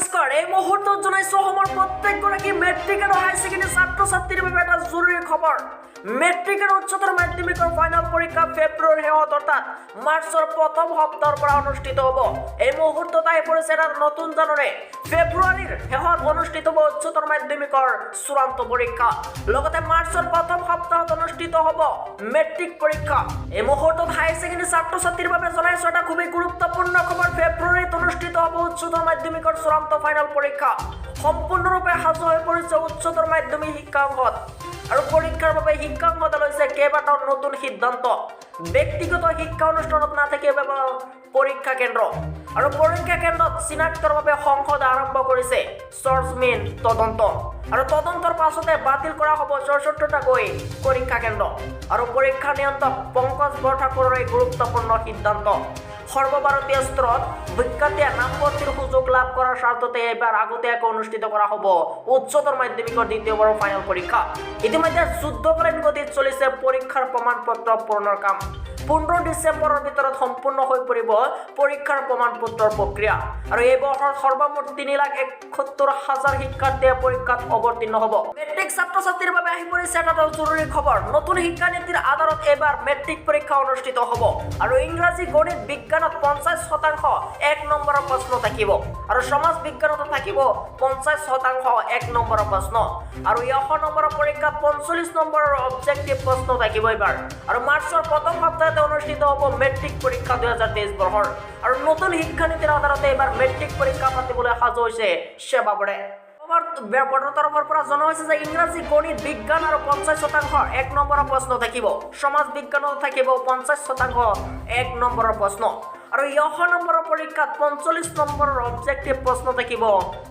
নমস্কাৰ এই মুহূৰ্তত জনাইছো অসমৰ প্ৰত্যেকগৰাকী মেট্ৰিক আৰু হাই ছেকেণ্ডাৰী ছাত্ৰ ছাত্ৰীৰ বাবে এটা জৰুৰী খবৰ মেট্ৰিক আৰু উচ্চতৰ মাধ্যমিকৰ ফাইনেল পৰীক্ষা ফেব্ৰুৱাৰীৰ শেষত অৰ্থাৎ মাৰ্চৰ প্ৰথম সপ্তাহৰ পৰা অনুষ্ঠিত হ'ব এই মুহূৰ্তত আহি পৰিছে এটা নতুন জাননী ফেব্ৰুৱাৰীৰ শেষত অনুষ্ঠিত হ'ব উচ্চতৰ মাধ্যমিকৰ চূড়ান্ত পৰীক্ষা লগতে মাৰ্চৰ প্ৰথম সপ্তাহত অনুষ্ঠিত হ'ব মেট্ৰিক পৰীক্ষা এই মুহূৰ্তত হাই ছেকেণ্ডাৰী ছাত্ৰ ছাত্ৰীৰ বাবে জনাইছো এটা খুবেই গুৰুত্বপূৰ্ণ খবৰ ফেব্ৰুৱাৰীত অনুষ্ঠিত হ'ব উচ্চতৰ মাধ্যমিকৰ চূড়ান্ত ফাইনেল পৰীক্ষা সম্পূৰ্ণৰূপে সাজু হৈ পৰিছে উচ্চতৰ মাধ্যমিক শিক্ষাংগত আৰু পৰীক্ষাৰ বাবে শিক্ষাংগত লৈছে কেইবাটাও নতুন সিদ্ধান্ত ব্যক্তিগত শিক্ষা অনুষ্ঠানত নাথাকিব পৰীক্ষা কেন্দ্ৰ আৰু পৰীক্ষা কেন্দ্ৰত চিনাক্তৰ বাবে সংসদে আৰম্ভ কৰিছে চৰ্চমিন তদন্ত আৰু তদন্তৰ পাছতে বাতিল কৰা হ'ব ৬৪টাকৈ পৰীক্ষা কেন্দ্ৰ আৰু পৰীক্ষা নিয়ন্ত্ৰক পংকজ বৰঠাকুৰৰ এই গুৰুত্বপূৰ্ণ সিদ্ধান্ত সৰ্বভাৰতীয় স্তৰত শিক্ষাৰ্থীয়ে নামভৰ্তিৰ সুযোগ লাভ কৰাৰ স্বাৰ্থতে এবাৰ আগতীয়াকৈ অনুষ্ঠিত কৰা হ'ব উচ্চতৰ মাধ্যমিকৰ দ্বিতীয়বাৰৰ ফাইনেল পৰীক্ষা ইতিমধ্যে যুদ্ধকালীন গতিত চলিছে পৰীক্ষাৰ প্ৰমাণ পত্ৰ পূৰণৰ কাম ১৫ ডিচেম্বৰৰ ভিতৰত সম্পূৰ্ণ হৈ পৰিব পৰীক্ষাৰ প্ৰমাণ পত্ৰৰ প্ৰক্ৰিয়া আৰু এই বছৰত সৰ্বমুঠ ৩,৭১,০০০ শিক্ষাৰ্থীয়ে পৰীক্ষাত অৱতীৰ্ণ হ'ব মেট্ৰিক ছাত্ৰ ছাত্ৰীৰ বাবে আহি পৰিছে এটা জৰুৰী খবৰ নতুন শিক্ষানীতিৰ আধাৰত এবাৰ মেট্ৰিক পৰীক্ষা অনুষ্ঠিত হ'ব আৰু ইংৰাজী গণিত বিজ্ঞানত ৫০% ১ নম্বৰৰ প্ৰশ্ন থাকিব আৰু সমাজ বিজ্ঞানত থাকিব ৫০% ১ নম্বৰৰ প্ৰশ্ন আৰু ১০০ নম্বৰৰ পৰীক্ষাত ৪৫ নম্বৰৰ অবজেক্টিভ প্ৰশ্ন থাকিব এবাৰ আৰু মাৰ্চৰ প্ৰথম সপ্তাহত অনুষ্ঠিত হ'ব মেট্ৰিক পৰীক্ষা ২০২৩ বৰ্ষৰ আৰু নতুন শিক্ষানীতিৰ আধাৰতে এবাৰ মেট্ৰিক পৰীক্ষা পাতিবলৈ সাজু হৈছে সেৱা বোৰ্ডে বৰ্ডৰ তৰফৰ পৰা জনোৱা হৈছে যে ইংৰাজী গণিত বিজ্ঞান আৰু ৫০% ১ নম্বৰৰ প্ৰশ্ন থাকিব সমাজ বিজ্ঞানত থাকিব ৫০% ১ নম্বৰৰ প্ৰশ্ন আৰু ১০০ নম্বৰৰ পৰীক্ষাত ৪৫ নম্বৰৰ অবজেক্টিভ প্ৰশ্ন থাকিব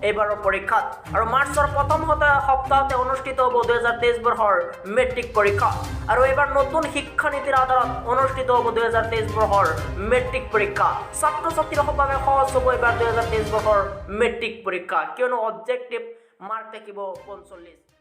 এইবাৰৰ পৰীক্ষাত আৰু মাৰ্চৰ প্ৰথম সপ্তাহতে অনুষ্ঠিত হ'ব ২০২৩ বৰ্ষৰ মেট্ৰিক পৰীক্ষা আৰু এইবাৰ নতুন শিক্ষানীতিৰ আধাৰত অনুষ্ঠিত হ'ব ২০২৩ বৰ্ষৰ মেট্ৰিক পৰীক্ষা ছাত্ৰ ছাত্ৰীৰ বাবে সহজ হ'ব এইবাৰ ২০২৩ বৰ্ষৰ মেট্ৰিক পৰীক্ষা কিয়নো অবজেক্টিভ মাৰ্ক থাকিব ৪৫